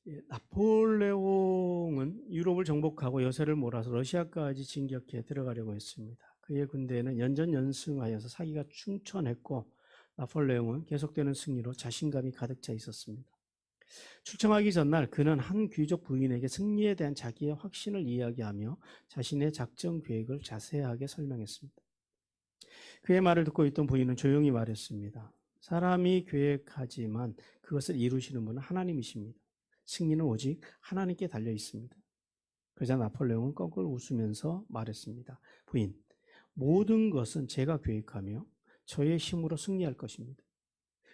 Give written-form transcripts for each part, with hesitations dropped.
나폴레옹은 유럽을 정복하고 여세를 몰아서 러시아까지 진격해 들어가려고 했습니다. 그의 군대에는 연전연승하여서 사기가 충천했고 나폴레옹은 계속되는 승리로 자신감이 가득 차 있었습니다. 출정하기 전날 그는 한 귀족 부인에게 승리에 대한 자기의 확신을 이야기하며 자신의 작전 계획을 자세하게 설명했습니다. 그의 말을 듣고 있던 부인은 조용히 말했습니다. 사람이 계획하지만 그것을 이루시는 분은 하나님이십니다. 승리는 오직 하나님께 달려 있습니다. 그러자 나폴레옹은 껄껄 웃으면서 말했습니다. 부인, 모든 것은 제가 계획하며 저의 힘으로 승리할 것입니다.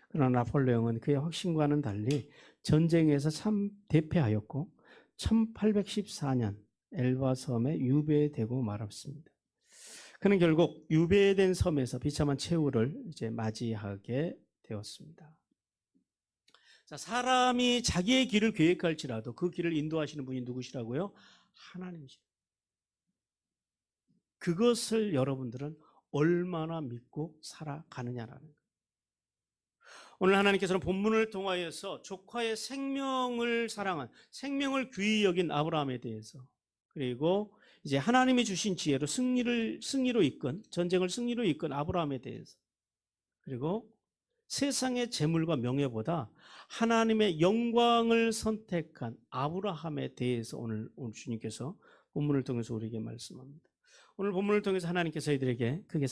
그러나 나폴레옹은 그의 확신과는 달리 전쟁에서 참 대패하였고 1814년 엘바 섬에 유배되고 말았습니다. 그는 결국 유배된 섬에서 비참한 최후를 이제 맞이하게 되었습니다. 자, 사람이 자기의 길을 계획할지라도 그 길을 인도하시는 분이 누구시라고요? 하나님이시죠. 그것을 여러분들은 얼마나 믿고 살아가느냐라는 거예요. 오늘 하나님께서는 본문을 통하여서 조카의 생명을 사랑한, 생명을 귀히 여긴 아브라함에 대해서, 그리고 이제 하나님이 주신 지혜로 승리로 이끈, 전쟁을 승리로 이끈 아브라함에 대해서, 그리고 세상의 재물과 명예보다 하나님의 영광을 선택한 아브라함에 대해서 오늘 주님께서 본문을 통해서 우리에게 말씀합니다. 오늘 본문을 통해서 하나님께서 저희들에게 크게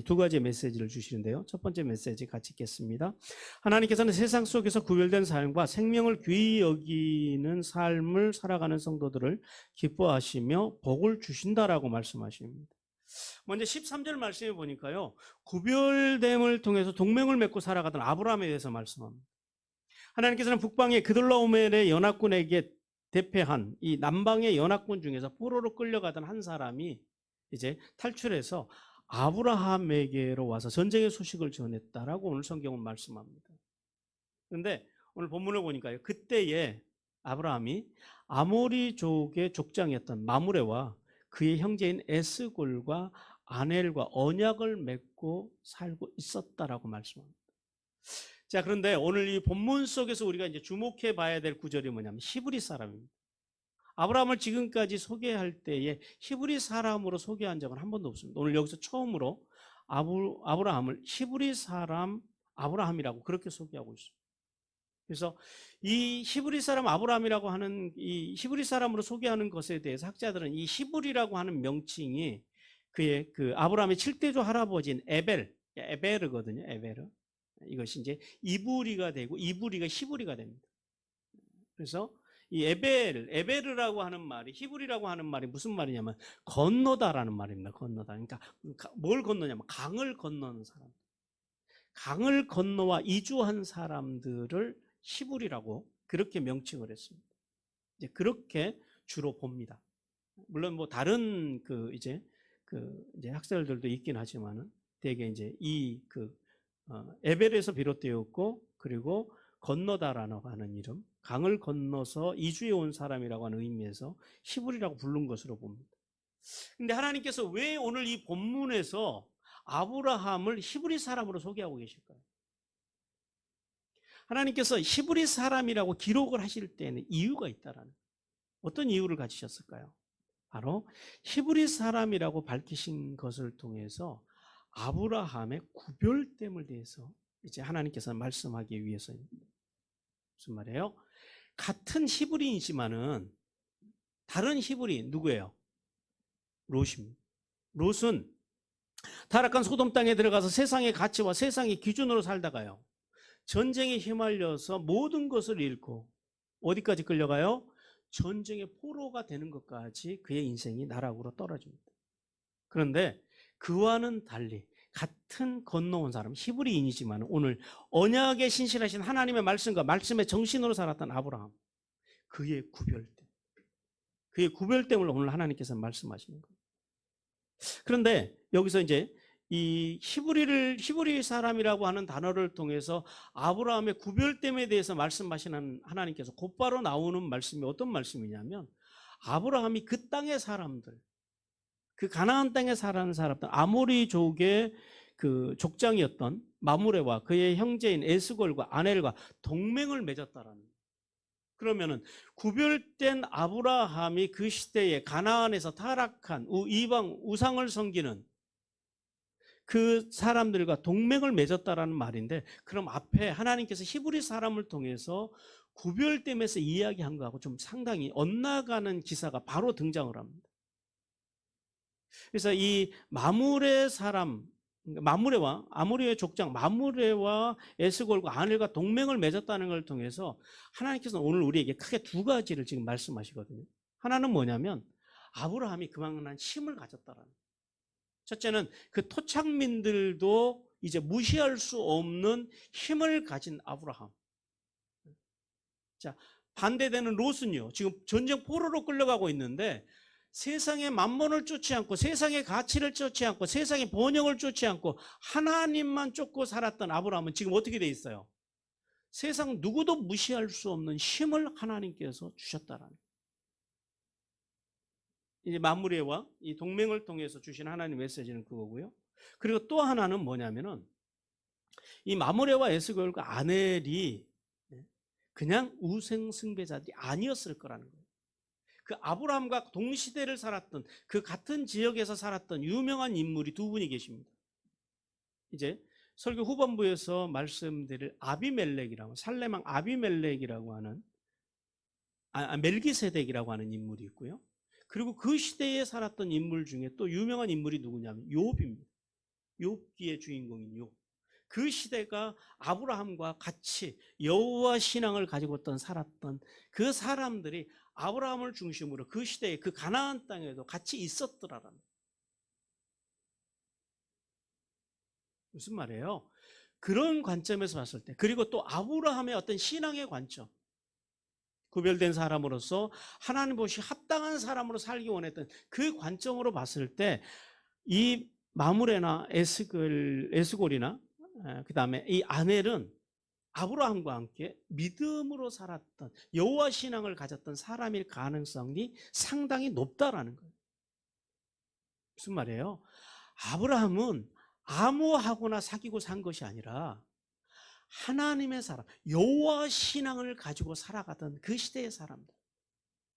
두 가지의 메시지를 주시는데요. 첫 번째 메시지 같이 읽겠습니다. 하나님께서는 세상 속에서 구별된 삶과 생명을 귀히 여기는 삶을 살아가는 성도들을 기뻐하시며 복을 주신다라고 말씀하십니다. 먼저 13절 말씀해 보니까요, 구별됨을 통해서 동맹을 맺고 살아가던 아브라함에 대해서 말씀합니다. 하나님께서는 북방의 그돌라오멜의 연합군에게 대패한 이 남방의 연합군 중에서 포로로 끌려가던 한 사람이 이제 탈출해서 아브라함에게로 와서 전쟁의 소식을 전했다라고 오늘 성경은 말씀합니다. 그런데 오늘 본문을 보니까요, 그때에 아브라함이 아모리족의 족장이었던 마므레와 그의 형제인 에스골과 아넬과 언약을 맺고 살고 있었다라고 말씀합니다. 자, 그런데 오늘 이 본문 속에서 우리가 이제 주목해 봐야 될 구절이 뭐냐면 히브리 사람입니다. 아브라함을 지금까지 소개할 때에 히브리 사람으로 소개한 적은 한 번도 없습니다. 오늘 여기서 처음으로 아브라함을 히브리 사람 아브라함이라고 그렇게 소개하고 있습니다. 그래서 이 히브리 사람 아브라함이라고 하는 이 히브리 사람으로 소개하는 것에 대해서 학자들은 이 히브리라고 하는 명칭이 그의 그 아브라함의 7대조 할아버지인 에베르거든요. 에베르. 이것이 이제 이브리가 되고 이브리가 히브리가 됩니다. 그래서 이 에베르라고 하는 말이 히브리라고 하는 말이 무슨 말이냐면 건너다라는 말입니다. 건너다. 그러니까 뭘 건너냐면 강을 건너는 사람. 강을 건너와 이주한 사람들을 히브리라고 그렇게 명칭을 했습니다. 이제 그렇게 주로 봅니다. 물론 뭐 다른 이제 학설들도 있긴 하지만은 대개 이제 에벨에서 비롯되었고, 그리고 건너다라고 하는 이름, 강을 건너서 이주해 온 사람이라고 하는 의미에서 히브리라고 부른 것으로 봅니다. 근데 하나님께서 왜 오늘 이 본문에서 아브라함을 히브리 사람으로 소개하고 계실까요? 하나님께서 히브리 사람이라고 기록을 하실 때에는 이유가 있다라는, 어떤 이유를 가지셨을까요? 바로 히브리 사람이라고 밝히신 것을 통해서 아브라함의 구별됨을 대해서 이제 하나님께서 말씀하기 위해서입니다. 무슨 말이에요? 같은 히브리이지만은 다른 히브리인 누구예요? 롯입니다. 롯은 타락한 소돔 땅에 들어가서 세상의 가치와 세상의 기준으로 살다가요, 전쟁에 휘말려서 모든 것을 잃고 어디까지 끌려가요? 전쟁의 포로가 되는 것까지 그의 인생이 나락으로 떨어집니다. 그런데 그와는 달리 같은 건너온 사람, 히브리인이지만 오늘 언약에 신실하신 하나님의 말씀과 말씀의 정신으로 살았던 아브라함, 그의 구별됨을 오늘 하나님께서 말씀하시는 거예요. 그런데 여기서 이제 이 히브리 사람이라고 하는 단어를 통해서 아브라함의 구별됨에 대해서 말씀하시는 하나님께서 곧바로 나오는 말씀이 어떤 말씀이냐면, 아브라함이 그 땅의 사람들, 그 가나안 땅에 사는 사람들, 아모리족의 그 족장이었던 마므레와 그의 형제인 에스골과 아넬과 동맹을 맺었다라는, 그러면은 구별된 아브라함이 그 시대에 가나안에서 타락한 이방 우상을 섬기는 그 사람들과 동맹을 맺었다라는 말인데, 그럼 앞에 하나님께서 히브리 사람을 통해서 구별됨에서 이야기한 거하고 좀 상당히 엇나가는 기사가 바로 등장을 합니다. 그래서 이 마므레 사람, 마므레와 아모리의 족장 마므레와 에스골과 아넬과 동맹을 맺었다는 걸 통해서 하나님께서는 오늘 우리에게 크게 두 가지를 지금 말씀하시거든요. 하나는 뭐냐면 아브라함이 그만한 힘을 가졌다라는 거예요. 첫째는 그 토착민들도 이제 무시할 수 없는 힘을 가진 아브라함. 자, 반대되는 롯은요, 지금 전쟁 포로로 끌려가고 있는데 세상의 만몬을 쫓지 않고 세상의 가치를 쫓지 않고 세상의 번영을 쫓지 않고 하나님만 쫓고 살았던 아브라함은 지금 어떻게 돼 있어요? 세상 누구도 무시할 수 없는 힘을 하나님께서 주셨다라는 거예요. 이제 마므레와 이 동맹을 통해서 주신 하나님 메시지는 그거고요. 그리고 또 하나는 뭐냐면은 이 마므레와 에스골과 아넬이 그냥 우생숭배자들이 아니었을 거라는 거예요. 그 아브라함과 동시대를 살았던 그 같은 지역에서 살았던 유명한 인물이 두 분이 계십니다. 이제 설교 후반부에서 말씀드릴 아비멜렉이라고, 살레망 아비멜렉이라고 하는 멜기세덱이라고 하는 인물이 있고요. 그리고 그 시대에 살았던 인물 중에 또 유명한 인물이 누구냐면 욥입니다. 욥기의 주인공인 욥. 그 시대가 아브라함과 같이 여호와 신앙을 가지고 살았던 그 사람들이 아브라함을 중심으로 그 시대에 그 가나안 땅에도 같이 있었더라라는. 무슨 말이에요? 그런 관점에서 봤을 때, 그리고 또 아브라함의 어떤 신앙의 관점, 구별된 사람으로서 하나님 보시 합당한 사람으로 살기 원했던 그 관점으로 봤을 때 이 마므레나 에스골이나 그 다음에 이 아넬은 아브라함과 함께 믿음으로 살았던 여호와 신앙을 가졌던 사람일 가능성이 상당히 높다라는 거예요. 무슨 말이에요? 아브라함은 아무하고나 사귀고 산 것이 아니라 하나님의 사람, 여호와 신앙을 가지고 살아가던 그 시대의 사람들,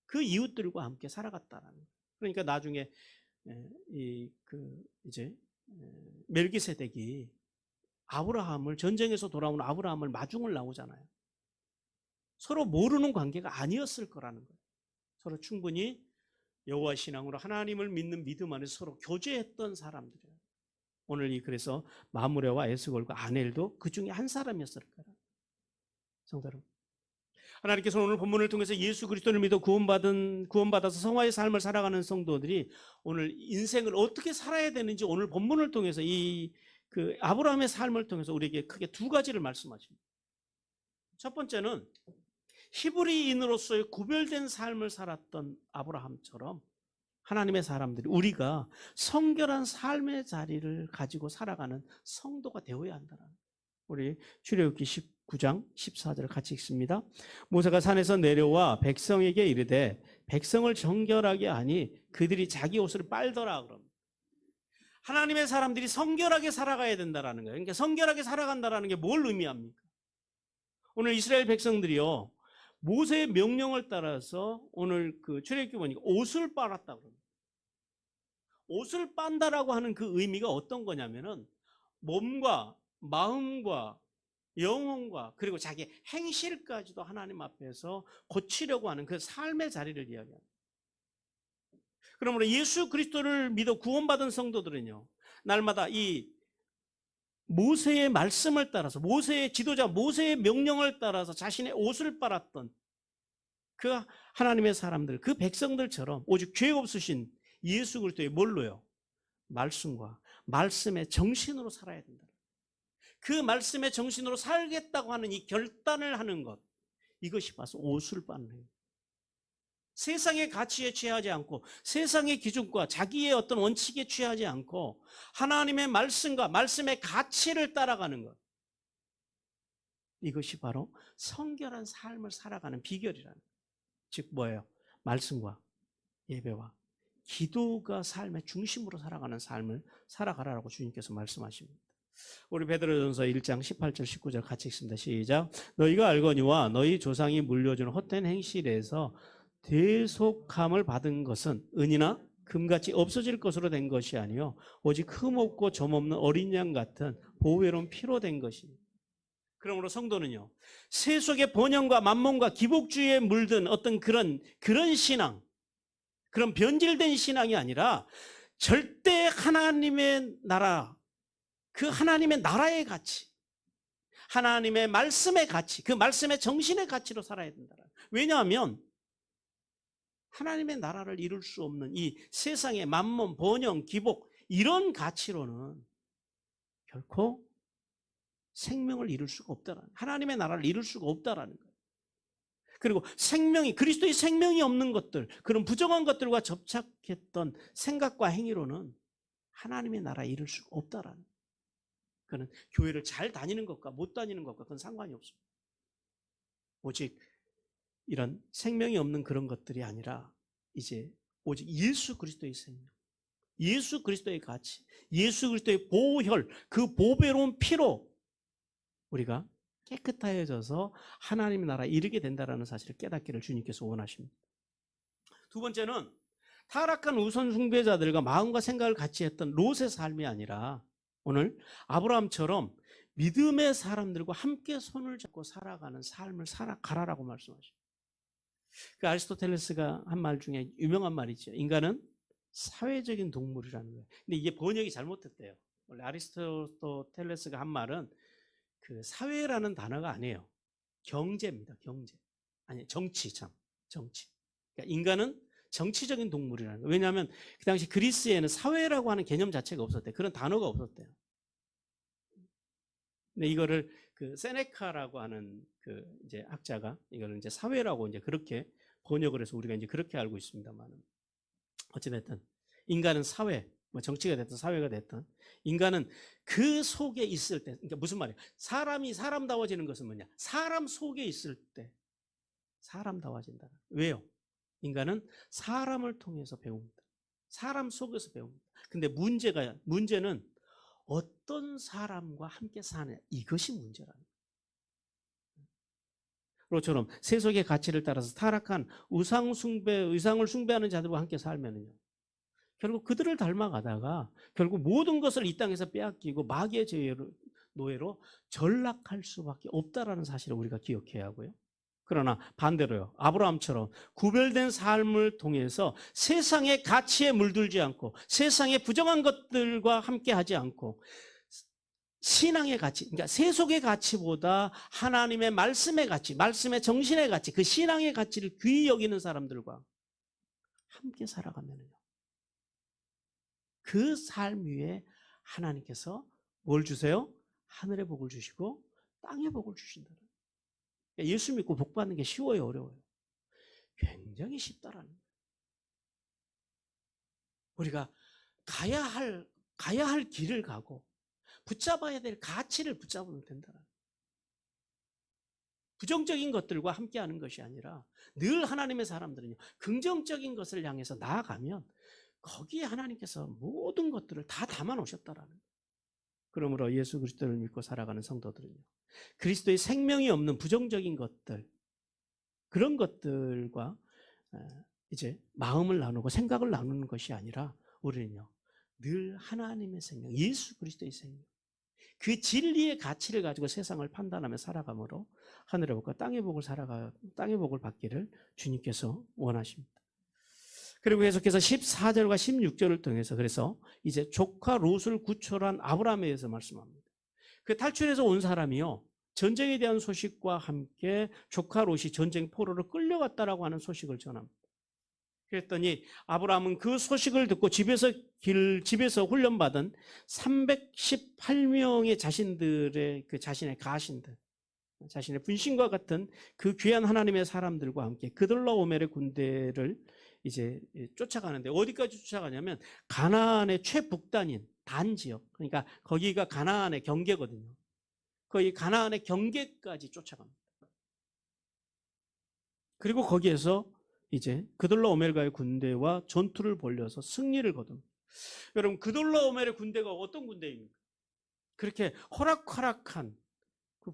그 이웃들과 함께 살아갔다라는 거예요. 그러니까 나중에 이제 멜기세덱이 아브라함을, 전쟁에서 돌아온 아브라함을 마중을 나오잖아요. 서로 모르는 관계가 아니었을 거라는 거예요. 서로 충분히 여호와 신앙으로 하나님을 믿는 믿음 안에서 서로 교제했던 사람들이에요. 오늘 그래서 마므레와 에스골과 아넬도 그 중에 한 사람이었을 거예요. 성도 여러분, 하나님께서 오늘 본문을 통해서 예수 그리스도를 믿어 구원받아서 성화의 삶을 살아가는 성도들이 오늘 인생을 어떻게 살아야 되는지 오늘 본문을 통해서 그 아브라함의 삶을 통해서 우리에게 크게 두 가지를 말씀하십니다. 첫 번째는 히브리인으로서의 구별된 삶을 살았던 아브라함처럼 하나님의 사람들이, 우리가 성결한 삶의 자리를 가지고 살아가는 성도가 되어야 한다는 거예요. 우리 출애굽기 19장 14절을 같이 읽습니다. 모세가 산에서 내려와 백성에게 이르되 백성을 정결하게 하니 그들이 자기 옷을 빨더라. 그럼 하나님의 사람들이 성결하게 살아가야 된다라는 거예요. 그러니까 성결하게 살아간다라는 게 뭘 의미합니까? 오늘 이스라엘 백성들이요, 모세의 명령을 따라서 오늘 그 출애굽기 보니까 옷을 빨았다고 합니다. 옷을 빤다라고 하는 그 의미가 어떤 거냐면은 몸과 마음과 영혼과 그리고 자기 행실까지도 하나님 앞에서 고치려고 하는 그 삶의 자리를 이야기합니다. 그러므로 예수 그리스도를 믿어 구원받은 성도들은요, 날마다 이 모세의 말씀을 따라서, 모세의 지도자 모세의 명령을 따라서 자신의 옷을 빨았던 그 하나님의 사람들, 그 백성들처럼 오직 죄 없으신 예수 그리스도의 뭘로요? 말씀과 말씀의 정신으로 살아야 된다. 그 말씀의 정신으로 살겠다고 하는 이 결단을 하는 것, 이것이 바로 옷을 빠는 거예요. 세상의 가치에 취하지 않고 세상의 기준과 자기의 어떤 원칙에 취하지 않고 하나님의 말씀과 말씀의 가치를 따라가는 것, 이것이 바로 성결한 삶을 살아가는 비결이라는 거예요. 즉 뭐예요? 말씀과 예배와 기도가 삶의 중심으로 살아가는 삶을 살아가라고 주님께서 말씀하십니다. 우리 베드로전서 1장 18절 19절 같이 읽습니다. 시작. 너희가 알거니와 너희 조상이 물려준 헛된 행실에서 대속함을 받은 것은 은이나 금같이 없어질 것으로 된 것이 아니요 오직 흠없고 점없는 어린 양 같은 보배로운 피로 된 것이니. 그러므로 성도는요, 세속의 번영과 만몬과 기복주의에 물든 어떤 그런 신앙, 그런 변질된 신앙이 아니라 절대 하나님의 나라, 그 하나님의 나라의 가치, 하나님의 말씀의 가치, 그 말씀의 정신의 가치로 살아야 된다. 왜냐하면 하나님의 나라를 이룰 수 없는 이 세상의 만몬, 번영, 기복 이런 가치로는 결코 생명을 이룰 수가 없다라는, 하나님의 나라를 이룰 수가 없다라는 거예요. 그리고 생명이, 그리스도의 생명이 없는 것들, 그런 부정한 것들과 접착했던 생각과 행위로는 하나님의 나라를 이룰 수가 없다라는 거예요. 그는 교회를 잘 다니는 것과 못 다니는 것과 그건 상관이 없습니다. 오직 이런 생명이 없는 그런 것들이 아니라 이제 오직 예수 그리스도의 생명, 예수 그리스도의 가치, 예수 그리스도의 보혈, 그 보배로운 피로 우리가 깨끗하여져서 하나님의 나라에 이르게 된다는 사실을 깨닫기를 주님께서 원하십니다. 두 번째는 타락한 우선 숭배자들과 마음과 생각을 같이 했던 롯의 삶이 아니라 오늘 아브라함처럼 믿음의 사람들과 함께 손을 잡고 살아가는 삶을 살아가라라고 말씀하십니다. 그 아리스토텔레스가 한 말 중에 유명한 말이죠. 인간은 사회적인 동물이라는 거예요. 근데 이게 번역이 잘못됐대요. 원래 아리스토텔레스가 한 말은 그 사회라는 단어가 아니에요. 경제입니다. 경제. 아니, 정치. 그러니까 인간은 정치적인 동물이라는 거예요. 왜냐하면 그 당시 그리스에는 사회라고 하는 개념 자체가 없었대요. 그런 단어가 없었대요. 근데 이거를 그 세네카라고 하는 그 이제 학자가 이거를 이제 사회라고 이제 그렇게 번역을 해서 우리가 이제 그렇게 알고 있습니다만, 어찌됐든 인간은 사회, 뭐 정치가 됐든 사회가 됐든 인간은 그 속에 있을 때, 그러니까 무슨 말이에요? 사람이 사람다워지는 것은 뭐냐? 사람 속에 있을 때 사람다워진다. 왜요? 인간은 사람을 통해서 배웁니다. 사람 속에서 배웁니다. 근데 문제는 어떤 사람과 함께 사느냐, 이것이 문제라는 거예요. 로처럼 세속의 가치를 따라서 타락한 의상을 숭배하는 자들과 함께 살면은요, 결국 그들을 닮아가다가 결국 모든 것을 이 땅에서 빼앗기고 마귀의 노예로 전락할 수밖에 없다라는 사실을 우리가 기억해야 하고요. 그러나 반대로요, 아브라함처럼 구별된 삶을 통해서 세상의 가치에 물들지 않고 세상의 부정한 것들과 함께 하지 않고 신앙의 가치, 그러니까 세속의 가치보다 하나님의 말씀의 가치, 말씀의 정신의 가치, 그 신앙의 가치를 귀히 여기는 사람들과 함께 살아가면요, 그 삶 위에 하나님께서 뭘 주세요? 하늘의 복을 주시고 땅의 복을 주신다. 예수 믿고 복 받는 게 쉬워요, 어려워요? 굉장히 쉽다라는 거예요. 우리가 가야 할 길을 가고 붙잡아야 될 가치를 붙잡으면 된다는 거예요. 부정적인 것들과 함께하는 것이 아니라 늘 하나님의 사람들은요, 긍정적인 것을 향해서 나아가면 거기에 하나님께서 모든 것들을 다 담아 놓으셨다라는 거예요. 그러므로 예수 그리스도를 믿고 살아가는 성도들은요, 그리스도의 생명이 없는 부정적인 것들, 그런 것들과 이제 마음을 나누고 생각을 나누는 것이 아니라 우리는요, 늘 하나님의 생명, 예수 그리스도의 생명, 그 진리의 가치를 가지고 세상을 판단하며 살아감으로 하늘의 복과 땅의 복을 받기를 주님께서 원하십니다. 그리고 계속해서 14절과 16절을 통해서 그래서 이제 조카 롯을 구출한 아브라함에 대해서 말씀합니다. 그 탈출해서 온 사람이요, 전쟁에 대한 소식과 함께 조카 롯이 전쟁 포로로 끌려갔다라고 하는 소식을 전합니다. 그랬더니 아브라함은 그 소식을 듣고 집에서 훈련받은 318명의 자신의 가신들, 자신의 분신과 같은 그 귀한 하나님의 사람들과 함께 그돌라오멜의 군대를 이제 쫓아가는데, 어디까지 쫓아가냐면 가나안의 최북단인 단 지역, 그러니까 거기가 가나안의 경계거든요. 거기 가나안의 경계까지 쫓아갑니다. 그리고 거기에서 이제 그돌라오멜과의 군대와 전투를 벌여서 승리를 거둡니다. 여러분, 그돌라오멜의 군대가 어떤 군대입니까? 그렇게 호락호락한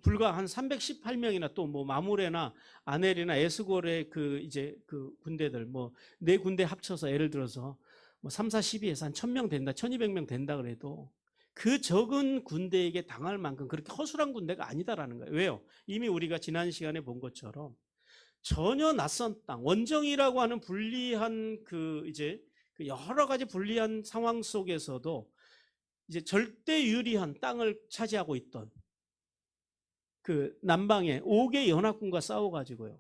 불과 한 318명이나 또 뭐 마무레나 아넬이나 에스골의 그 이제 그 군대들 뭐 네 군데 합쳐서 예를 들어서 뭐 3, 4, 12에서 한 1000명 된다, 1200명 된다 그래도 그 적은 군대에게 당할 만큼 그렇게 허술한 군대가 아니다라는 거예요. 왜요? 이미 우리가 지난 시간에 본 것처럼 전혀 낯선 땅, 원정이라고 하는 불리한 그 이제 그 여러 가지 불리한 상황 속에서도 이제 절대 유리한 땅을 차지하고 있던 그 남방의 5개 연합군과 싸워가지고요.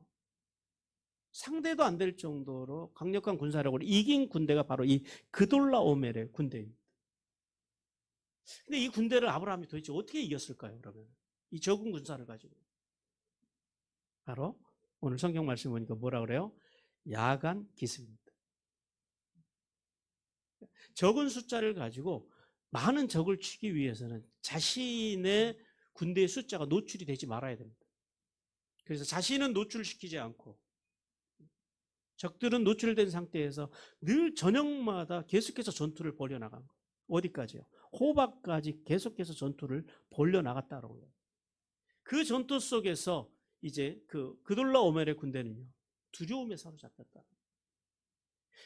상대도 안 될 정도로 강력한 군사력으로 이긴 군대가 바로 이 그돌라오멜의 군대입니다. 근데 이 군대를 아브라함이 도대체 어떻게 이겼을까요, 그러면? 이 적은 군사를 가지고. 바로 오늘 성경 말씀 보니까 뭐라 그래요? 야간 기습입니다. 적은 숫자를 가지고 많은 적을 치기 위해서는 자신의 군대의 숫자가 노출이 되지 말아야 됩니다. 그래서 자신은 노출시키지 않고 적들은 노출된 상태에서 늘 저녁마다 계속해서 전투를 벌여나간 거예요. 어디까지요? 호박까지 계속해서 전투를 벌여나갔다고 해요. 그 전투 속에서 이제 그 그돌라오멜의 군대는요, 두려움에 사로잡혔다.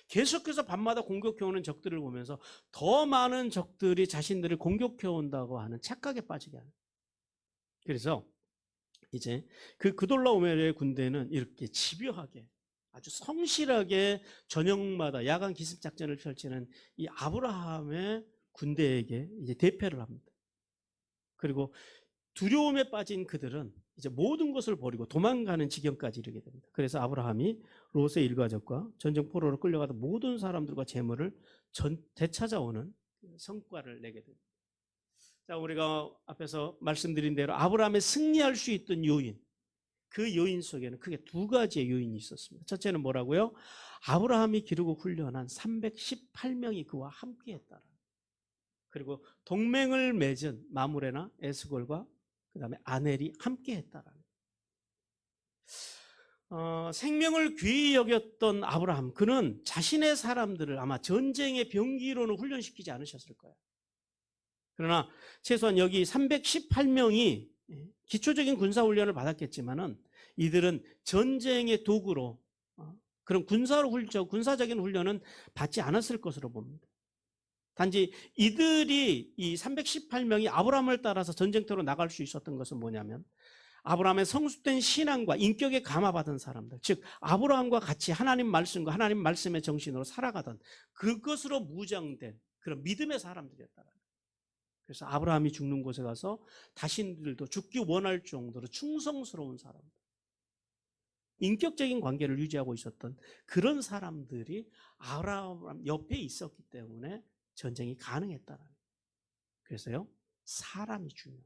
계속해서 밤마다 공격해오는 적들을 보면서 더 많은 적들이 자신들을 공격해온다고 하는 착각에 빠지게 하는. 그래서 이제 그 그돌라오멜의 군대는 이렇게 집요하게 아주 성실하게 저녁마다 야간 기습 작전을 펼치는 이 아브라함의 군대에게 이제 대패를 합니다. 그리고 두려움에 빠진 그들은 이제 모든 것을 버리고 도망가는 지경까지 이르게 됩니다. 그래서 아브라함이 롯의 일가족과 전쟁 포로로 끌려가던 모든 사람들과 재물을 되찾아오는 성과를 내게 됩니다. 자, 우리가 앞에서 말씀드린 대로 아브라함의 승리할 수 있던 요인, 그 요인 속에는 크게 두 가지의 요인이 있었습니다. 첫째는 뭐라고요? 아브라함이 기르고 훈련한 318명이 그와 함께 했다라. 그리고 동맹을 맺은 마므레나 에스골과 그 다음에 아넬이 함께 했다라는. 생명을 귀히 여겼던 아브라함, 그는 자신의 사람들을 아마 전쟁의 병기로는 훈련시키지 않으셨을 거예요. 그러나 최소한 여기 318명이 기초적인 군사훈련을 받았겠지만은 이들은 전쟁의 도구로 그런 군사적인 훈련은 받지 않았을 것으로 봅니다. 단지 이들이 이 318명이 아브라함을 따라서 전쟁터로 나갈 수 있었던 것은 뭐냐면 아브라함의 성숙된 신앙과 인격에 감화받은 사람들, 즉 아브라함과 같이 하나님 말씀과 하나님 말씀의 정신으로 살아가던 그것으로 무장된 그런 믿음의 사람들이었다. 그래서 아브라함이 죽는 곳에 가서 자신들도 죽기 원할 정도로 충성스러운 사람들, 인격적인 관계를 유지하고 있었던 그런 사람들이 아브라함 옆에 있었기 때문에 전쟁이 가능했다는 거예요. 그래서요, 사람이 중요해요.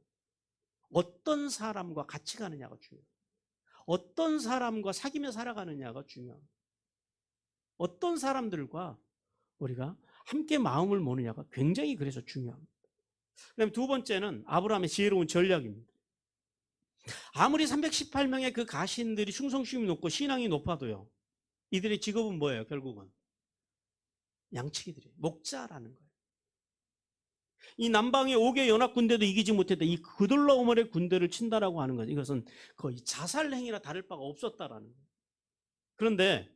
어떤 사람과 같이 가느냐가 중요해요. 어떤 사람과 사귀며 살아가느냐가 중요해요. 어떤 사람들과 우리가 함께 마음을 모느냐가 굉장히 그래서 중요합니다. 그다음에 두 번째는 아브라함의 지혜로운 전략입니다. 아무리 318명의 그 가신들이 충성심이 높고 신앙이 높아도요, 이들의 직업은 뭐예요? 결국은 양치기들이에요. 목자라는 거예요. 이 남방의 5개 연합군대도 이기지 못했다. 이 그돌라오멜의 군대를 친다라고 하는 것, 이것은 거의 자살 행위나 다를 바가 없었다라는 거예요. 그런데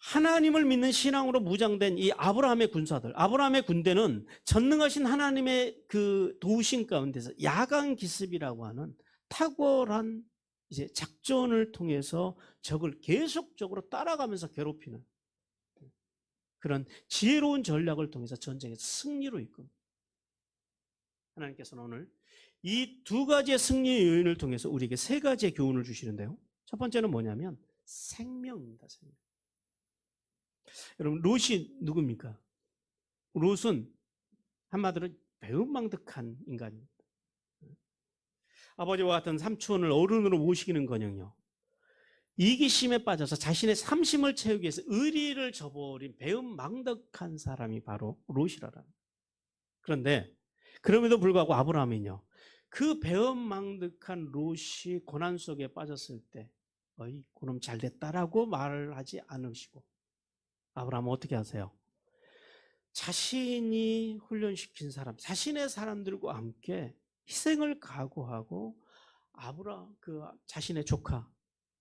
하나님을 믿는 신앙으로 무장된 이 아브라함의 군사들, 아브라함의 군대는 전능하신 하나님의 그 도우심 가운데서 야간 기습이라고 하는 탁월한 이제 작전을 통해서 적을 계속적으로 따라가면서 괴롭히는 그런 지혜로운 전략을 통해서 전쟁에서 승리로 이끕니다. 하나님께서는 오늘 이 두 가지의 승리의 요인을 통해서 우리에게 세 가지의 교훈을 주시는데요. 첫 번째는 뭐냐면 생명입니다. 생명. 여러분, 롯이 누굽니까? 롯은 한마디로 배은망덕한 인간입니다. 아버지와 같은 삼촌을 어른으로 모시기는커녕요, 이기심에 빠져서 자신의 삼심을 채우기 위해서 의리를 저버린 배은망덕한 사람이 바로 롯이라는. 그런데 그럼에도 불구하고 아브라함은요, 그 배은망덕한 롯이 고난 속에 빠졌을 때 어이 그럼 잘됐다라고 말을 하지 않으시고 아브라함은 어떻게 하세요? 자신이 훈련시킨 사람, 자신의 사람들과 함께 희생을 각오하고 자신의 조카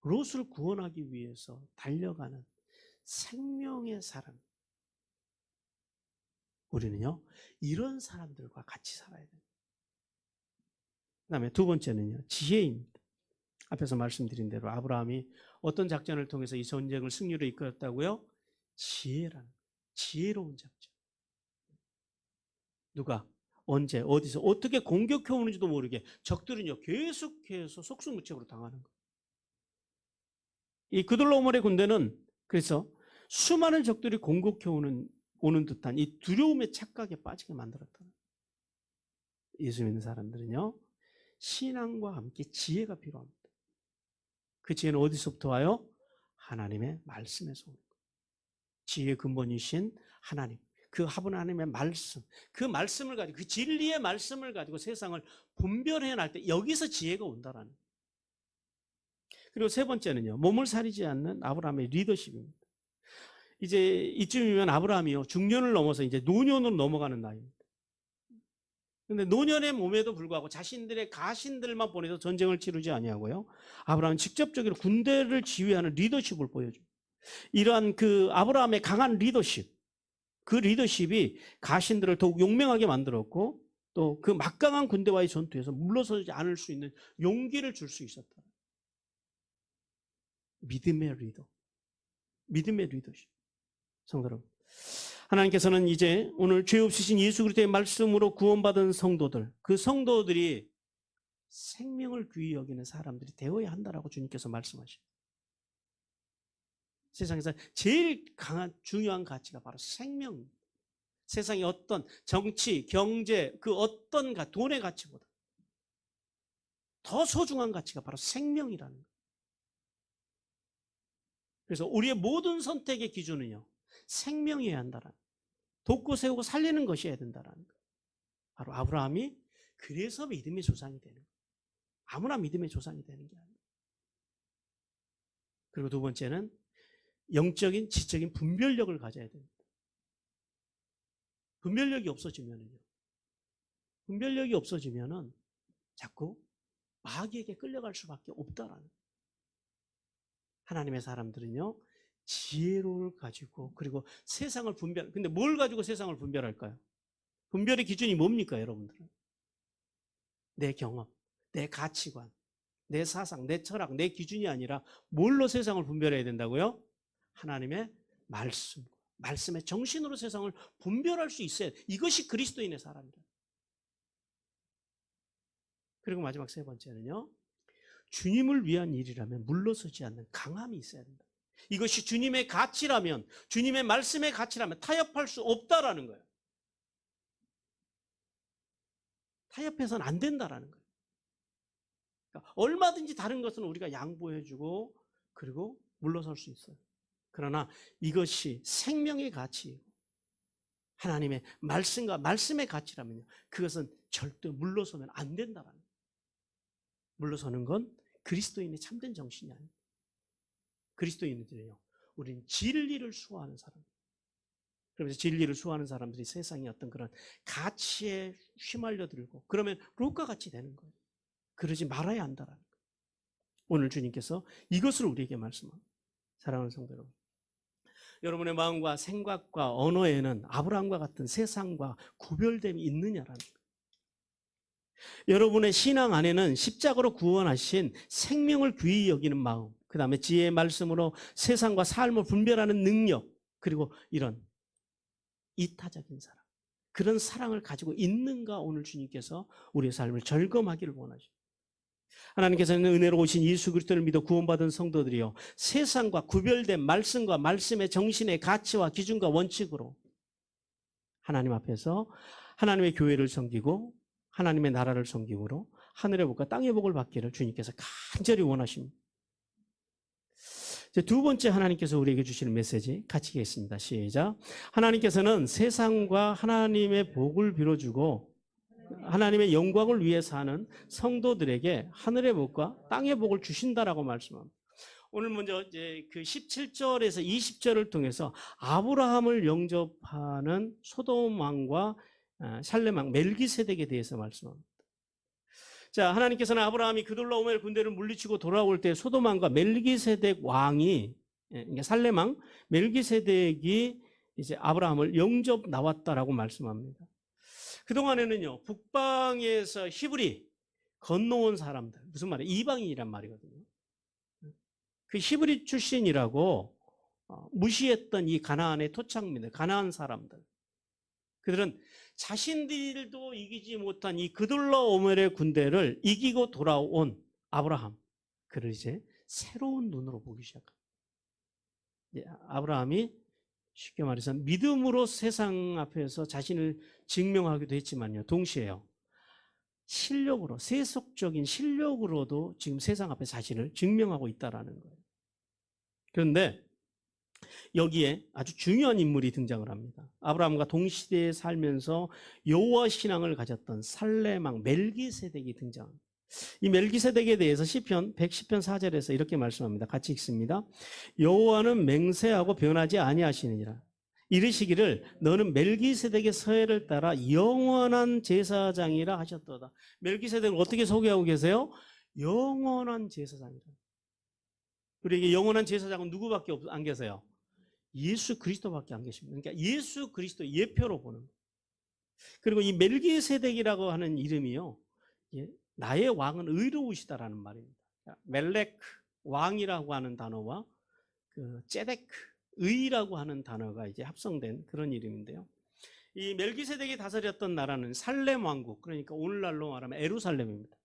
롯을 구원하기 위해서 달려가는 생명의 사람. 우리는요, 이런 사람들과 같이 살아야 돼요. 그 다음에 두 번째는요, 지혜입니다. 앞에서 말씀드린 대로 아브라함이 어떤 작전을 통해서 이 전쟁을 승리로 이끌었다고요? 지혜로운 작전. 누가, 언제, 어디서, 어떻게 공격해 오는지도 모르게 적들은요, 계속해서 속수무책으로 당하는 거예요. 이 그돌라오멜의 군대는 그래서 수많은 적들이 공격해 오는 듯한 이 두려움의 착각에 빠지게 만들었다. 예수 믿는 사람들은요, 신앙과 함께 지혜가 필요합니다. 그 지혜는 어디서부터 와요? 하나님의 말씀에서 오는 거예요. 지혜의 근본이신 하나님, 그 하나님의 말씀, 그 말씀을 가지고, 그 진리의 말씀을 가지고 세상을 분별해낼 때 여기서 지혜가 온다라는 거예요. 그리고 세 번째는요, 몸을 사리지 않는 아브라함의 리더십입니다. 이제 이쯤이면 아브라함이요, 중년을 넘어서 이제 노년으로 넘어가는 나이입니다. 근데 노년의 몸에도 불구하고 자신들의 가신들만 보내서 전쟁을 치르지 아니하고요, 아브라함은 직접적으로 군대를 지휘하는 리더십을 보여줍니다. 이러한 그 아브라함의 강한 리더십, 그 리더십이 가신들을 더욱 용맹하게 만들었고, 또 그 막강한 군대와의 전투에서 물러서지 않을 수 있는 용기를 줄 수 있었다. 믿음의 리더십. 성도 여러분, 하나님께서는 이제 오늘 죄 없으신 예수 그리스도의 말씀으로 구원받은 성도들, 그 성도들이 생명을 귀히 여기는 사람들이 되어야 한다라고 주님께서 말씀하십니다. 세상에서 제일 중요한 가치가 바로 생명입니다. 세상의 어떤 정치, 경제, 그 어떤 돈의 가치보다 더 소중한 가치가 바로 생명이라는 거예요. 그래서 우리의 모든 선택의 기준은요, 생명이어야 한다라는 거예요. 돕고 세우고 살리는 것이어야 된다라는 거예요. 바로 아브라함이 그래서 믿음의 조상이 되는 거예요. 아무나 믿음의 조상이 되는 게 아니에요. 그리고 두 번째는 영적인, 지적인 분별력을 가져야 됩니다. 분별력이 없어지면은 자꾸 마귀에게 끌려갈 수밖에 없다라는 거예요. 하나님의 사람들은요, 지혜를 가지고, 그리고 세상을 근데 뭘 가지고 세상을 분별할까요? 분별의 기준이 뭡니까, 여러분들은? 내 경험, 내 가치관, 내 사상, 내 철학, 내 기준이 아니라 뭘로 세상을 분별해야 된다고요? 하나님의 말씀의 정신으로 세상을 분별할 수 있어야 돼. 이것이 그리스도인의 사람이다. 그리고 마지막 세 번째는요, 주님을 위한 일이라면 물러서지 않는 강함이 있어야 된다. 이것이 주님의 가치라면, 주님의 말씀의 가치라면 타협할 수 없다라는 거예요. 타협해서는 안 된다라는 거예요. 그러니까 얼마든지 다른 것은 우리가 양보해주고 그리고 물러설 수 있어요. 그러나 이것이 생명의 가치이고 하나님의 말씀과 말씀의 가치라면요, 그것은 절대 물러서면 안 된다라는 거예요. 물러서는 건 그리스도인의 참된 정신이 아닙니다. 그리스도인들은요, 우리는 진리를 수호하는 사람. 그러면서 진리를 수호하는 사람들이 세상의 어떤 그런 가치에 휘말려들고 그러면 롯과 같이 되는 거예요. 그러지 말아야 한다라는 거예요. 오늘 주님께서 이것을 우리에게 말씀합니다. 사랑하는 성도 여러분, 여러분의 마음과 생각과 언어에는 아브라함과 같은 세상과 구별됨이 있느냐라는 거예요. 여러분의 신앙 안에는 십자가로 구원하신 생명을 귀히 여기는 마음, 그 다음에 지혜의 말씀으로 세상과 삶을 분별하는 능력, 그리고 이런 이타적인 사랑, 그런 사랑을 가지고 있는가, 오늘 주님께서 우리의 삶을 점검하기를 원하십니다. 하나님께서는 은혜로우신 예수 그리스도를 믿어 구원받은 성도들이요, 세상과 구별된 말씀과 말씀의 정신의 가치와 기준과 원칙으로 하나님 앞에서 하나님의 교회를 섬기고 하나님의 나라를 섬김으로 하늘의 복과 땅의 복을 받기를 주님께서 간절히 원하십니다. 두 번째 하나님께서 우리에게 주시는 메시지 같이 읽겠습니다. 시작. 하나님께서는 세상과 하나님의 복을 빌어주고 하나님의 영광을 위해 사는 성도들에게 하늘의 복과 땅의 복을 주신다라고 말씀합니다. 오늘 먼저 이제 그 17절에서 20절을 통해서 아브라함을 영접하는 소돔 왕과 살렘 왕 멜기세덱에 대해서 말씀합니다. 자, 하나님께서는 아브라함이 그돌라오멜 군대를 물리치고 돌아올 때 소돔 왕과 멜기세덱 왕이, 그러니까 살렘 왕 멜기세덱이 이제 아브라함을 영접 나왔다라고 말씀합니다. 그동안에는요, 북방에서 히브리 건너온 사람들, 무슨 말이에요? 이방인이란 말이거든요. 그 히브리 출신이라고 무시했던 이 가나안의 토착민들, 가나안 사람들, 그들은 자신들도 이기지 못한 이 그돌라오멜의 군대를 이기고 돌아온 아브라함, 그를 이제 새로운 눈으로 보기 시작합니다. 아브라함이 쉽게 말해서 믿음으로 세상 앞에서 자신을 증명하기도 했지만요, 동시에요, 실력으로, 세속적인 실력으로도 지금 세상 앞에 자신을 증명하고 있다는 거예요. 그런데 여기에 아주 중요한 인물이 등장을 합니다. 아브라함과 동시대에 살면서 여호와 신앙을 가졌던 살렘 왕 멜기세덱이 등장합니다. 이 멜기세덱에 대해서 시편 110편 4절에서 이렇게 말씀합니다. 같이 읽습니다. 여호와는 맹세하고 변하지 아니하시느니라. 이르시기를 너는 멜기세덱의 서해를 따라 영원한 제사장이라 하셨도다. 멜기세덱을 어떻게 소개하고 계세요? 영원한 제사장이라. 우리에게 영원한 제사장은 누구밖에 안 계세요? 예수 그리스도밖에 안 계십니다. 그러니까 예수 그리스도 예표로 보는 거예요. 그리고 이 멜기세덱이라고 하는 이름이요, 나의 왕은 의로우시다라는 말입니다. 멜렉 왕이라고 하는 단어와 그 제데크 의라고 하는 단어가 이제 합성된 그런 이름인데요. 이 멜기세덱이 다스렸던 나라는 살렘 왕국, 그러니까 오늘날로 말하면 에루살렘입니다.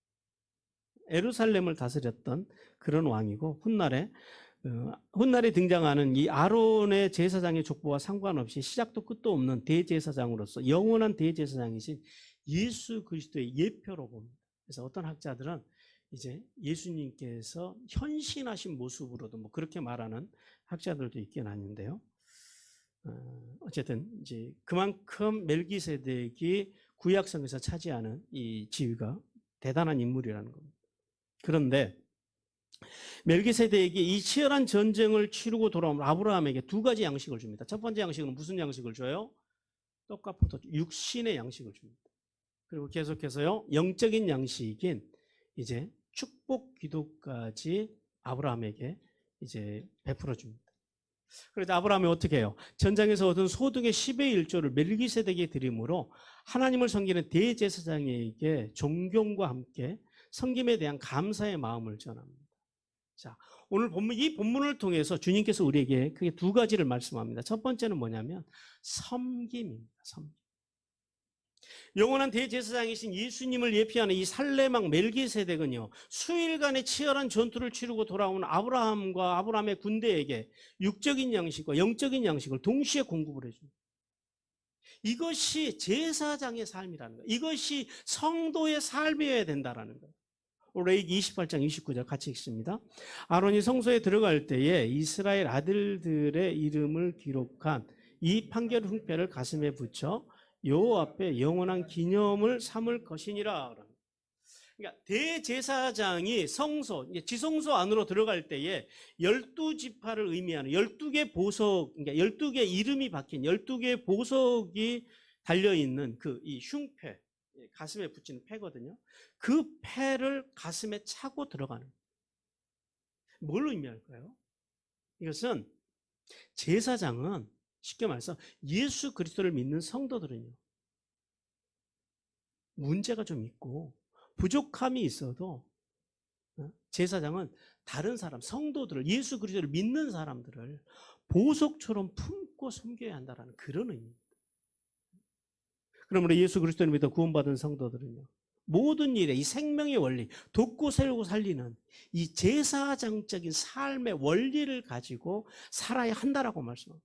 에루살렘을 다스렸던 그런 왕이고, 훗날에 등장하는 이 아론의 제사장의 족보와 상관없이 시작도 끝도 없는 대제사장으로서 영원한 대제사장이신 예수 그리스도의 예표로 봅니다. 그래서 어떤 학자들은 이제 예수님께서 현신하신 모습으로도 뭐 그렇게 말하는 학자들도 있긴 하는데요. 어쨌든 이제 그만큼 멜기세덱이 구약성에서 차지하는 이 지위가 대단한 인물이라는 겁니다. 그런데 멜기세덱이 이 치열한 전쟁을 치르고 돌아온 아브라함에게 두 가지 양식을 줍니다. 첫 번째 양식은 무슨 양식을 줘요? 떡과 포도, 육신의 양식을 줍니다. 그리고 계속해서요, 영적인 양식인 이제 축복 기도까지 아브라함에게 이제 베풀어 줍니다. 그래서 아브라함이 어떻게 해요? 전장에서 얻은 소득의 10의 1조를 멜기세덱에 드림으로 하나님을 섬기는 대제사장에게 존경과 함께 섬김에 대한 감사의 마음을 전합니다. 자, 오늘 이 본문을 통해서 주님께서 우리에게 크게 두 가지를 말씀합니다. 첫 번째는 뭐냐면 섬김입니다. 섬김. 영원한 대제사장이신 예수님을 예표하는 이 살렘 왕 멜기세덱은요, 수일간의 치열한 전투를 치르고 돌아온 아브라함과 아브라함의 군대에게 육적인 양식과 영적인 양식을 동시에 공급을 해줍니다. 이것이 제사장의 삶이라는 거예요. 이것이 성도의 삶이어야 된다는 거예요. 레위기 28장 29절 같이 읽습니다. 아론이 성소에 들어갈 때에 이스라엘 아들들의 이름을 기록한 이 판결 흉패를 가슴에 붙여 여호와 앞에 영원한 기념을 삼을 것이니라. 그러니까 대제사장이 성소, 지성소 안으로 들어갈 때에 12지파를 의미하는 12개 보석, 그러니까 12개 이름이 박힌 12개 보석이 달려있는 그 이 흉패, 가슴에 붙이는 패거든요. 그 패를 가슴에 차고 들어가는. 뭘 의미할까요? 이것은 제사장은 쉽게 말해서 예수 그리스도를 믿는 성도들은요, 문제가 좀 있고 부족함이 있어도 제사장은 다른 사람, 성도들을, 예수 그리스도를 믿는 사람들을 보석처럼 품고 섬겨야 한다는 그런 의미입니다. 그러므로 예수 그리스도를 믿어 구원받은 성도들은요, 모든 일에 이 생명의 원리, 돕고 세우고 살리는 이 제사장적인 삶의 원리를 가지고 살아야 한다라고 말씀합니다.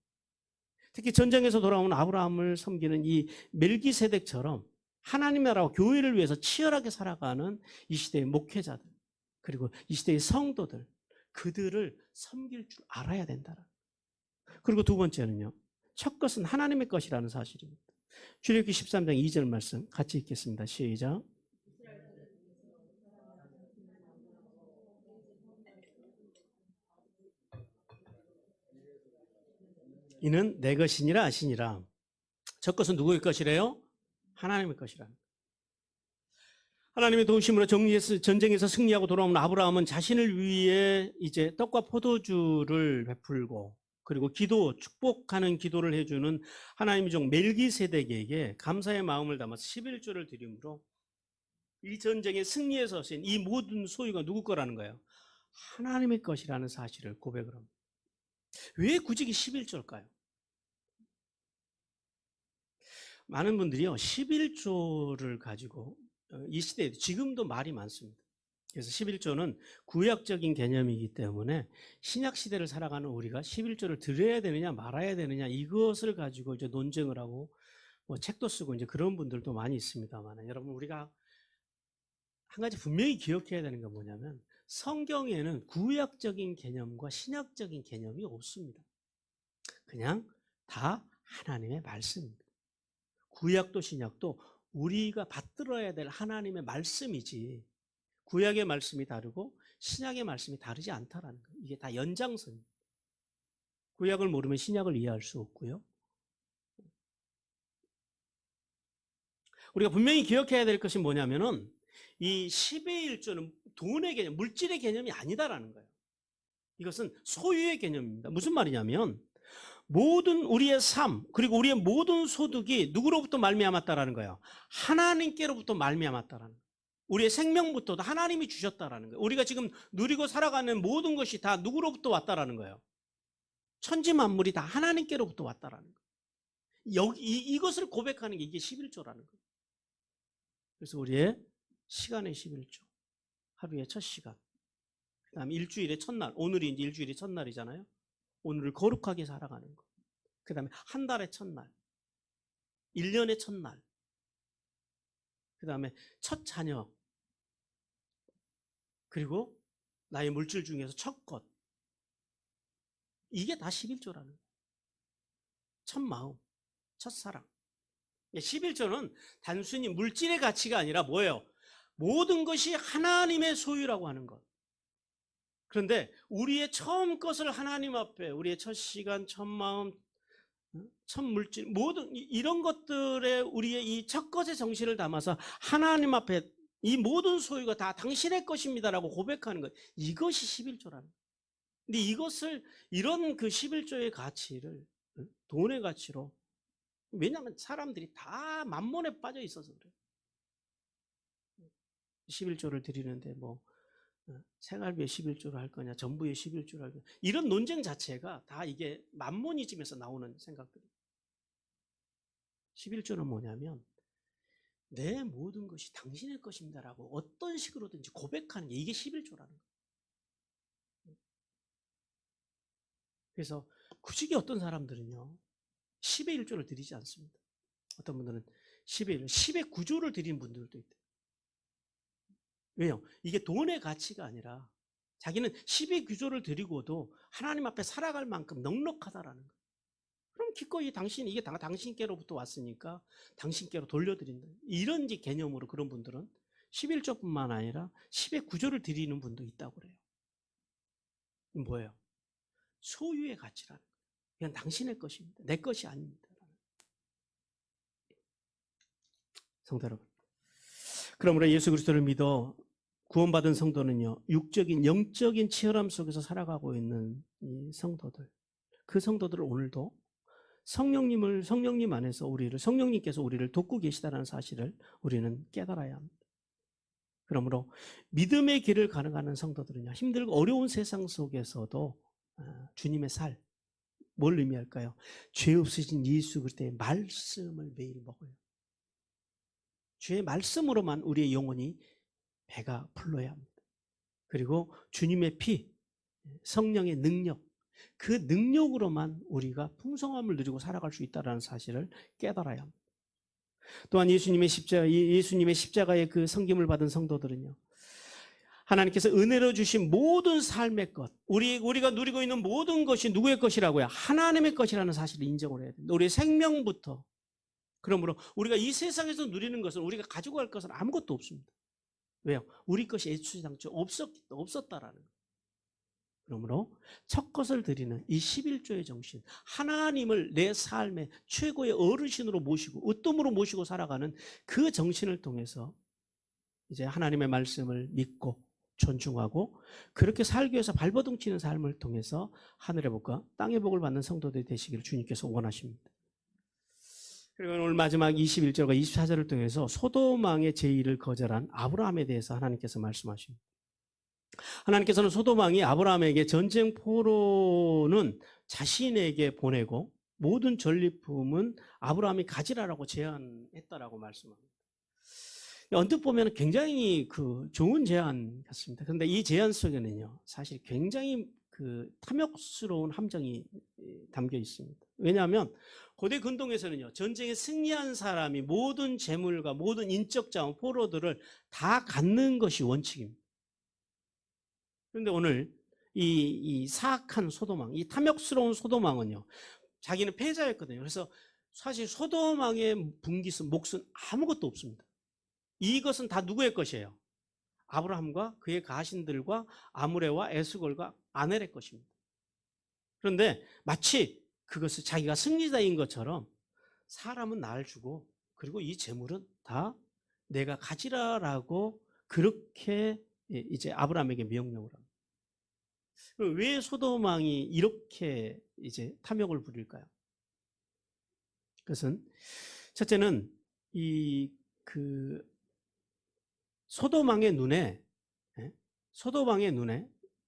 특히 전쟁에서 돌아온 아브라함을 섬기는 이 멜기세덱처럼 하나님 나라와 교회를 위해서 치열하게 살아가는 이 시대의 목회자들, 그리고 이 시대의 성도들, 그들을 섬길 줄 알아야 된다. 그리고 두 번째는요, 첫 것은 하나님의 것이라는 사실입니다. 출애굽기 13장 2절 말씀 같이 읽겠습니다. 시작. 이는 내 것이니라 하시니라. 저 것은 누구의 것이래요? 하나님의 것이라. 하나님의 도우심으로 전쟁에서 승리하고 돌아오는 아브라함은 자신을 위해 이제 떡과 포도주를 베풀고, 그리고 축복하는 기도를 해주는 하나님의 종 멜기세덱에게 감사의 마음을 담아서 11조를 드림으로 이 전쟁의 승리에 서신 이 모든 소유가 누구 거라는 거예요? 하나님의 것이라는 사실을 고백을 합니다. 왜 굳이 11조일까요? 많은 분들이요, 11조를 가지고 이 시대에 지금도 말이 많습니다. 그래서 11조는 구약적인 개념이기 때문에 신약 시대를 살아가는 우리가 11조를 드려야 되느냐 말아야 되느냐 이것을 가지고 이제 논쟁을 하고 뭐 책도 쓰고 이제 그런 분들도 많이 있습니다만, 여러분 우리가 한 가지 분명히 기억해야 되는 건 뭐냐면 성경에는 구약적인 개념과 신약적인 개념이 없습니다. 그냥 다 하나님의 말씀입니다. 구약도 신약도 우리가 받들어야 될 하나님의 말씀이지 구약의 말씀이 다르고 신약의 말씀이 다르지 않다라는 거예요. 이게 다 연장선입니다. 구약을 모르면 신약을 이해할 수 없고요. 우리가 분명히 기억해야 될 것이 뭐냐면은 이 10의 1조는 돈의 개념, 물질의 개념이 아니다라는 거예요. 이것은 소유의 개념입니다. 무슨 말이냐면 모든 우리의 삶 그리고 우리의 모든 소득이 누구로부터 말미암았다라는 거예요. 하나님께로부터 말미암았다라는 거예요. 우리의 생명부터도 하나님이 주셨다라는 거예요. 우리가 지금 누리고 살아가는 모든 것이 다 누구로부터 왔다라는 거예요. 천지 만물이 다 하나님께로부터 왔다라는 거예요. 이것을 고백하는 게 이게 11조라는 거예요. 그래서 우리의 시간의 11조, 하루의 첫 시간, 그 다음에 일주일의 첫날, 오늘이 이제 일주일의 첫날이잖아요. 오늘을 거룩하게 살아가는 것. 그 다음에 한 달의 첫날, 1년의 첫날, 그 다음에 첫 자녀, 그리고 나의 물질 중에서 첫 것. 이게 다 11조라는 거예요. 첫 마음, 첫 사랑. 11조는 단순히 물질의 가치가 아니라 뭐예요? 모든 것이 하나님의 소유라고 하는 것. 그런데 우리의 처음 것을 하나님 앞에, 우리의 첫 시간, 첫 마음, 첫 물질, 모든 이런 것들에 우리의 이 첫 것의 정신을 담아서 하나님 앞에 이 모든 소유가 다 당신의 것입니다라고 고백하는 것. 이것이 11조라는 거예요. 근데 이것을, 이런 그 11조의 가치를 돈의 가치로, 왜냐하면 사람들이 다 만몬에 빠져 있어서 그래요. 11조를 드리는데 뭐 생활비에 11조를 할 거냐, 전부에 11조를 할 거냐, 이런 논쟁 자체가 다 이게 만모니즘에서 나오는 생각들이에요. 11조는 뭐냐면 내 모든 것이 당신의 것입니다라고 어떤 식으로든지 고백하는 게 이게 11조라는 거예요. 그래서 굳이 어떤 사람들은요 10의 1조를 드리지 않습니다. 어떤 분들은 10의 9조를 드리는 분들도 있대요. 왜요? 이게 돈의 가치가 아니라 자기는 10의 9조를 드리고도 하나님 앞에 살아갈 만큼 넉넉하다라는 거예요. 그럼 기꺼이 이게 당신께로부터 왔으니까 당신께로 돌려드린다. 이런 개념으로 그런 분들은 11조뿐만 아니라 10의 9조를 드리는 분도 있다고 그래요. 뭐예요? 소유의 가치라는 거예요. 그냥 당신의 것입니다. 내 것이 아닙니다. 성도 여러분, 그러므로 예수 그리스도를 믿어 구원받은 성도는요, 육적인 영적인 치열함 속에서 살아가고 있는 이 성도들, 그 성도들을 오늘도 성령님 안에서 성령님께서 우리를 돕고 계시다는 사실을 우리는 깨달아야 합니다. 그러므로 믿음의 길을 가는 성도들은요, 힘들고 어려운 세상 속에서도 주님의 살, 뭘 의미할까요? 죄 없으신 예수 그리스도의 말씀을 매일 먹어요. 주의 말씀으로만 우리의 영혼이 배가 불러야 합니다. 그리고 주님의 피, 성령의 능력, 그 능력으로만 우리가 풍성함을 누리고 살아갈 수 있다는 사실을 깨달아야 합니다. 또한 예수님의 십자가의 그 섬김을 받은 성도들은요, 하나님께서 은혜로 주신 모든 삶의 것, 우리가 누리고 있는 모든 것이 누구의 것이라고요? 하나님의 것이라는 사실을 인정을 해야 됩니다. 우리의 생명부터. 그러므로 우리가 이 세상에서 누리는 것은, 우리가 가지고 갈 것은 아무것도 없습니다. 왜요? 우리 것이 애초당초 없었다라는 거예요. 그러므로 첫 것을 드리는 이 11조의 정신, 하나님을 내 삶의 최고의 어르신으로 모시고 으뜸으로 모시고 살아가는 그 정신을 통해서 이제 하나님의 말씀을 믿고 존중하고 그렇게 살기 위해서 발버둥 치는 삶을 통해서 하늘의 복과 땅의 복을 받는 성도들이 되시기를 주님께서 원하십니다. 그리고 오늘 마지막 21절과 24절을 통해서 소돔 왕의 제의를 거절한 아브라함에 대해서 하나님께서 말씀하십니다. 하나님께서는 소돔 왕이 아브라함에게 전쟁 포로는 자신에게 보내고 모든 전리품은 아브라함이 가지라라고 제안했다라고 말씀합니다. 언뜻 보면 굉장히 좋은 제안 같습니다. 그런데 이 제안 속에는요, 사실 굉장히 탐욕스러운 함정이 담겨 있습니다. 왜냐하면 고대 근동에서는요, 전쟁에 승리한 사람이 모든 재물과 모든 인적 자원, 포로들을 다 갖는 것이 원칙입니다. 그런데 오늘 이 사악한 소돔왕, 이 탐욕스러운 소돔왕은요, 자기는 패자였거든요. 그래서 사실 소돔왕의 분깃은 몫은 아무것도 없습니다. 이것은 다 누구의 것이에요? 아브라함과 그의 가신들과 아므레와 에스골과 아넬의 것입니다. 그런데 마치 그것을 자기가 승리자인 것처럼 사람은 날 주고 그리고 이 재물은 다 내가 가지라라고 그렇게 이제 아브라함에게 명령을 합니다. 왜 소돔 왕이 이렇게 이제 탐욕을 부릴까요? 그것은 첫째는 소돔 왕의 눈에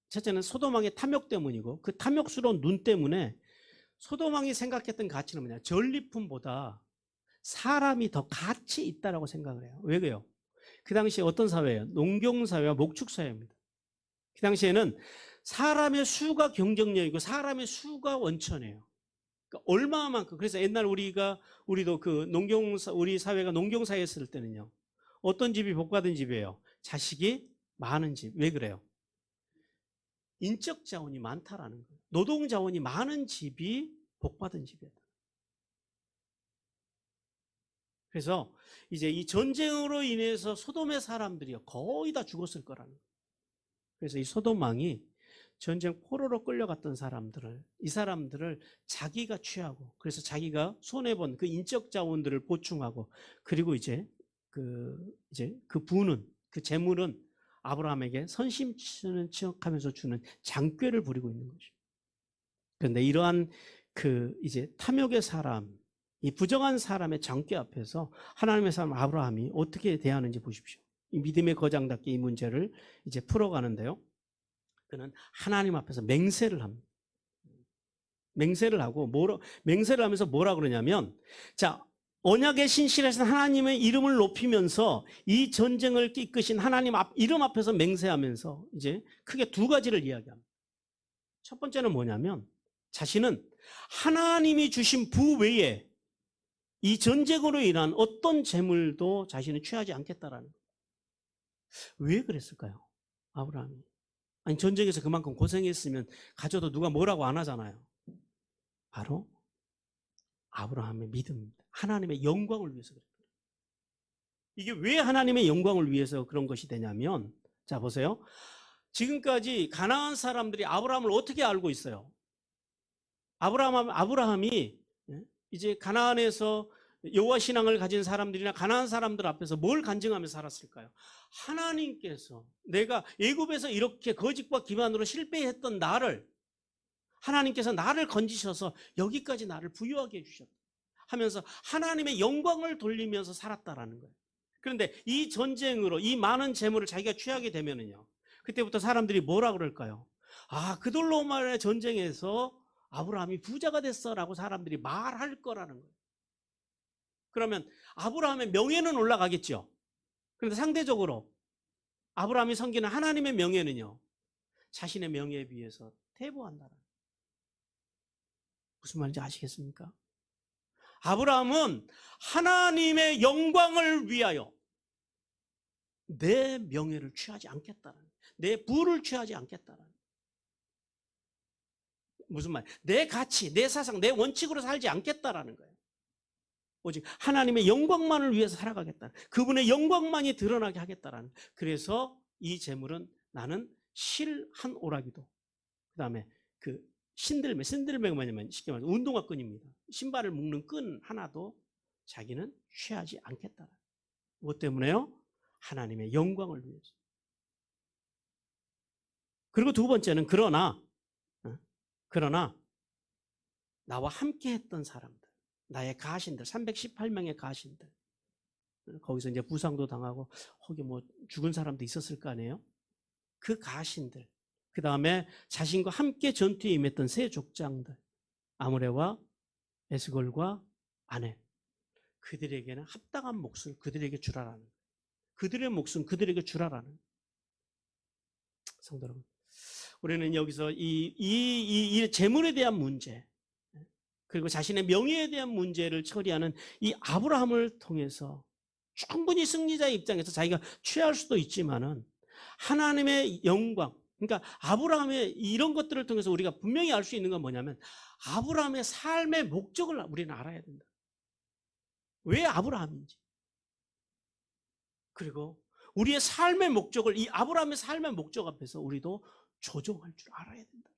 첫째는 소돔 왕의 탐욕 때문이고 그 탐욕스러운 눈 때문에 소돔 왕이 생각했던 가치는 뭐냐? 전리품보다 사람이 더 가치 있다라고 생각을 해요. 왜 그래요? 그 당시에 어떤 사회예요? 농경사회와 목축사회입니다. 그 당시에는 사람의 수가 경쟁력이고 사람의 수가 원천이에요. 그러니까 얼마만큼. 그래서 옛날 우리도 우리 사회가 농경사회였을 때는요, 어떤 집이 복받은 집이에요? 자식이 많은 집. 왜 그래요? 인적 자원이 많다라는 거예요. 노동 자원이 많은 집이 복받은 집이었다. 그래서 이제 이 전쟁으로 인해서 소돔의 사람들이 거의 다 죽었을 거라는 거예요. 그래서 이 소돔 왕이 전쟁 포로로 끌려갔던 이 사람들을 자기가 취하고, 그래서 자기가 손해본 그 인적 자원들을 보충하고, 그리고 이제 그 부는, 그 재물은 아브라함에게 선심치는 척하면서 주는 장꾀를 부리고 있는 거죠. 그런데 이러한 이제 탐욕의 사람, 이 부정한 사람의 장꾀 앞에서 하나님의 사람 아브라함이 어떻게 대하는지 보십시오. 이 믿음의 거장답게 이 문제를 이제 풀어가는데요. 그는 하나님 앞에서 맹세를 합니다. 맹세를 하면서 뭐라 그러냐면, 자, 언약의 신실하신 하나님의 이름을 높이면서 이 전쟁을 이끄신 하나님 이름 앞에서 맹세하면서 이제 크게 두 가지를 이야기합니다. 첫 번째는 뭐냐면, 자신은 하나님이 주신 부 외에 이 전쟁으로 인한 어떤 재물도 자신은 취하지 않겠다라는 거예요. 왜 그랬을까요? 아브라함이. 아니, 전쟁에서 그만큼 고생했으면 가져도 누가 뭐라고 안 하잖아요. 바로 아브라함의 믿음입니다. 하나님의 영광을 위해서 그랬어요. 이게 왜 하나님의 영광을 위해서 그런 것이 되냐면, 자 보세요. 지금까지 가나안 사람들이 아브라함을 어떻게 알고 있어요? 아브라함이 이제 가나안에서 여호와 신앙을 가진 사람들이나 가나안 사람들 앞에서 뭘 간증하며 살았을까요? 하나님께서 내가 애굽에서 이렇게 거짓과 기만으로 실패했던 나를 하나님께서 나를 건지셔서 여기까지 나를 부유하게 해주셨다 하면서 하나님의 영광을 돌리면서 살았다라는 거예요. 그런데 이 전쟁으로 이 많은 재물을 자기가 취하게 되면은요, 그때부터 사람들이 뭐라 그럴까요? 아, 그돌로마의 전쟁에서 아브라함이 부자가 됐어라고 사람들이 말할 거라는 거예요. 그러면 아브라함의 명예는 올라가겠죠. 그런데 상대적으로 아브라함이 섬기는 하나님의 명예는요, 자신의 명예에 비해서 퇴보한다는 거예요. 무슨 말인지 아시겠습니까? 아브라함은 하나님의 영광을 위하여 내 명예를 취하지 않겠다는 거예요. 내 부를 취하지 않겠다는 거예요. 무슨 말? 내 가치, 내 사상, 내 원칙으로 살지 않겠다라는 거예요. 오직 하나님의 영광만을 위해서 살아가겠다. 그분의 영광만이 드러나게 하겠다라는. 그래서 이 재물은 나는 실 한 오라기도 그다음에 그 신들매가 뭐냐면 쉽게 말해서 운동화 끈입니다. 신발을 묶는 끈 하나도 자기는 취하지 않겠다. 무엇 때문에요? 하나님의 영광을 위해서. 그리고 두 번째는 그러나 나와 함께 했던 사람들, 나의 가신들, 318명의 가신들, 거기서 이제 부상도 당하고 거기 뭐 죽은 사람도 있었을 거 아니에요? 그 가신들, 그 다음에 자신과 함께 전투에 임했던 세 족장들, 아므레와 에스골과 아넬, 그들에게는 합당한 몫을 그들에게 주라라는, 그들의 몫은 그들에게 주라라는. 성도 여러분, 우리는 여기서 이 재물에 대한 문제, 그리고 자신의 명예에 대한 문제를 처리하는 이 아브라함을 통해서 충분히 승리자의 입장에서 자기가 취할 수도 있지만은 하나님의 영광, 그러니까 아브라함의 이런 것들을 통해서 우리가 분명히 알 수 있는 건 뭐냐면 아브라함의 삶의 목적을 우리는 알아야 된다. 왜 아브라함인지. 그리고 우리의 삶의 목적을 이 아브라함의 삶의 목적 앞에서 우리도 조종할 줄 알아야 된다.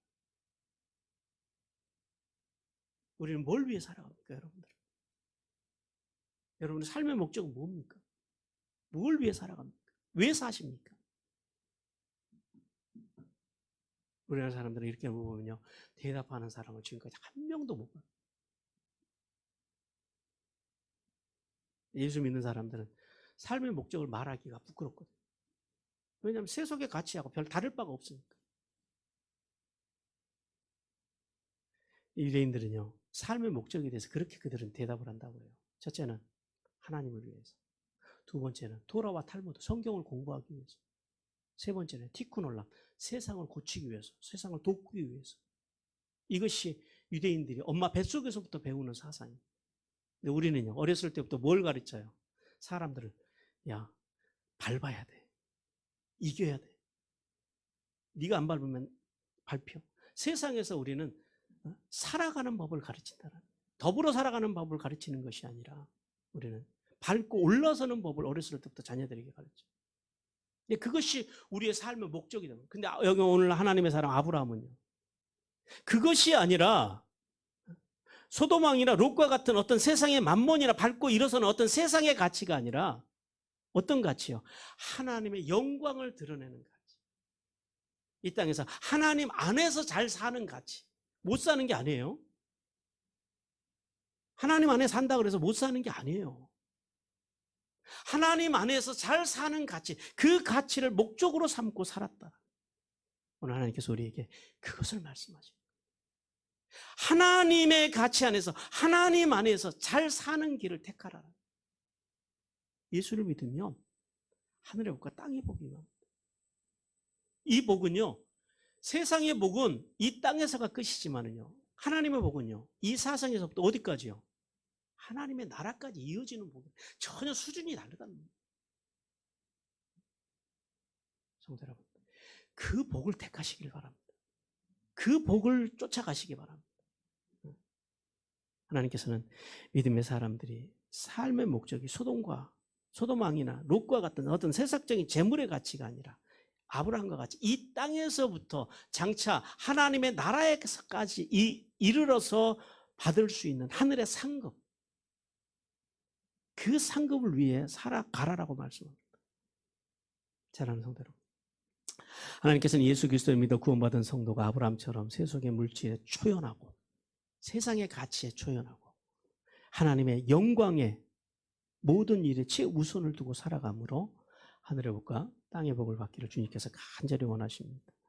우리는 뭘 위해 살아갑니까, 여러분들? 여러분의 삶의 목적은 뭡니까? 뭘 위해 살아갑니까? 왜 사십니까? 우리나라 사람들은 이렇게 물어보면요, 대답하는 사람을 지금까지 한 명도 못 봐요. 예수 믿는 사람들은 삶의 목적을 말하기가 부끄럽거든요. 왜냐하면 세속의 가치하고 별 다를 바가 없으니까. 유대인들은요, 삶의 목적에 대해서 그렇게 그들은 대답을 한다고 해요. 첫째는 하나님을 위해서. 두 번째는 토라와 탈무드, 성경을 공부하기 위해서. 세 번째는 티쿠놀람, 세상을 고치기 위해서, 세상을 돕기 위해서. 이것이 유대인들이 엄마 뱃속에서부터 배우는 사상이에요. 근데 우리는요, 어렸을 때부터 뭘 가르쳐요? 사람들을, 야, 밟아야 돼. 이겨야 돼. 네가 안 밟으면 밟혀. 세상에서 우리는 살아가는 법을 가르친다는, 더불어 살아가는 법을 가르치는 것이 아니라 우리는 밟고 올라서는 법을 어렸을 때부터 자녀들에게 가르쳐. 그것이 우리의 삶의 목적이 됩니다. 근데 여기 오늘 하나님의 사람 아브라함은요, 그것이 아니라 소돔왕이나 롯과 같은 어떤 세상의 만몬이나 밟고 일어서는 어떤 세상의 가치가 아니라 어떤 가치요? 하나님의 영광을 드러내는 가치. 이 땅에서 하나님 안에서 잘 사는 가치. 못 사는 게 아니에요. 하나님 안에 산다 그래서 못 사는 게 아니에요. 하나님 안에서 잘 사는 가치, 그 가치를 목적으로 삼고 살았다. 오늘 하나님께서 우리에게 그것을 말씀하십니다. 하나님의 가치 안에서, 하나님 안에서 잘 사는 길을 택하라. 예수를 믿으면 하늘의 복과 땅의 복이 임합니다. 이 복은요, 세상의 복은 이 땅에서가 끝이지만은요, 하나님의 복은요, 이 사상에서부터 어디까지요? 하나님의 나라까지 이어지는 복은 전혀 수준이 다르다는 겁니다. 성도 여러분, 그 복을 택하시길 바랍니다. 그 복을 쫓아가시기 바랍니다. 하나님께서는 믿음의 사람들이 삶의 목적이 소돔왕이나 롯과 같은 어떤 세상적인 재물의 가치가 아니라 아브라함과 같이 이 땅에서부터 장차 하나님의 나라에까지 이르러서 받을 수 있는 하늘의 상급, 그 상급을 위해 살아가라라고 말씀합니다. 사랑하는 성도 여러분, 하나님께서는 예수 그리스도를 믿어 구원받은 성도가 아브라함처럼 세속의 물질에 초연하고 세상의 가치에 초연하고 하나님의 영광에 모든 일에 최우선을 두고 살아감으로 하늘의 복과 땅의 복을 받기를 주님께서 간절히 원하십니다.